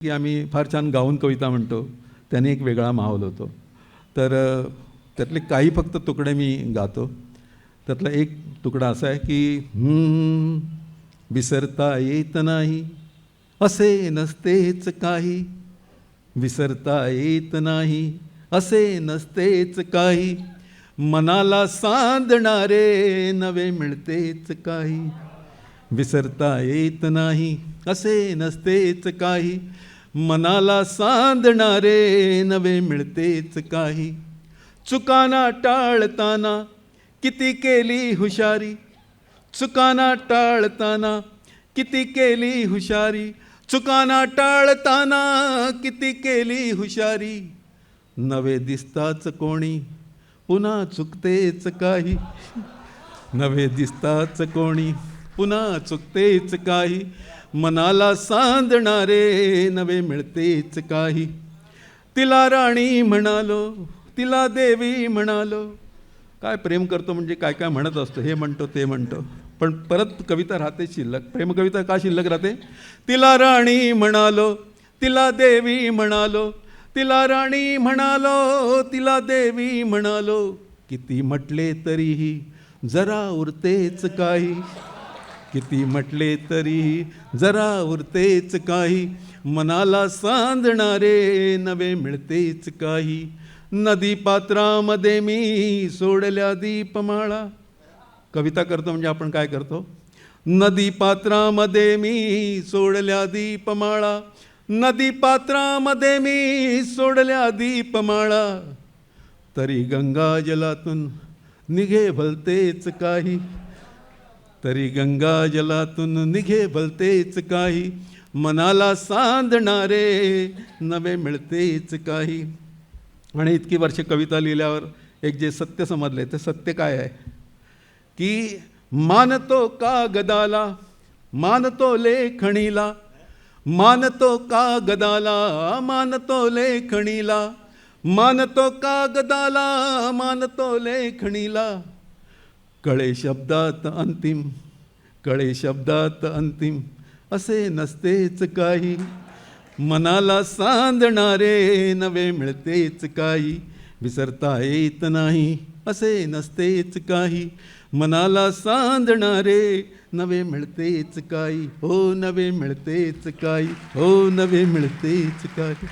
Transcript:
की आम्ही फार छान गाऊन कविता म्हणतो, त्याने एक वेगळा माहोल होतो. तर त्यातले काही फक्त तुकडे मी गातो. त्यातला एक तुकडा असा आहे की विसरता येत नाही असे नसतेच काही, विसरता येत नाही असे नसतेच काही, मनाला सांधणारे नवे मिळतेच काही. विसरता येत नाही असे नसतेच काही, मनाला सांधणारे नवे मिळतेच काही. चुकाना टाळताना किती केली हुशारी, चुकाना टाळताना किती केली हुशारी, चुकाना टाळताना किती केली हुशारी. नवे दिसताच कोणी पुन्हा चुकतेच काही, नवे दिसताच कोणी पुन्हा चुकतेच काही, मनाला सांधणारे नवे मिळतेच काही. तिला राणी म्हणालो, तिला देवी म्हणालो. काय प्रेम करतो म्हणजे काय काय म्हणत असतो, हे म्हणतो ते म्हणतो, पण परत कविता राहते शिल्लक. प्रेमकविता का शिल्लक राहते? तिला राणी म्हणालो, तिला देवी म्हणालो, तिला राणी म्हणालो, तिला देवी म्हणालो. किती म्हटले तरीही जरा उरतेच काही, किती म्हटले तरीही जरा उरतेच काही, मनाला सांधणारे नवे मिळतेच काही. नदी पात्रामध्ये मी सोडल्या दीपमाळा. कविता करतो म्हणजे आपण काय करतो? नदी पात्रामध्ये मी सोडल्या दीपमाळा, नदी पात्रामध्ये मी सोडल्या दीपमाळा. तरी गंगा जलातून निघे भलतेच काही, तरी गंगा जलातून निघे भलतेच काही, मनाला सांधणारे नवे मिळतेच काही. आणि इतकी वर्षे कविता लिहिल्यावर एक जे सत्य समजले, ते सत्य काय आहे की मानतो कागदाला, मानतो लेखणीला, मानतो कागदाला, मानतो लेखणीला, मानतो कागदाला, मानतो लेखणीला. कळे शब्दात अंतिम, कळे शब्दात अंतिम असे नसतेच काही, मनाला सांधणारे नवे मिळतेच काही. विसरता येत नाही असे नसतेच काही, मनाला सांधणारे नवे मिळतेच काही. हो नवे मिळतेच काही, हो नवे मिळतेच काही.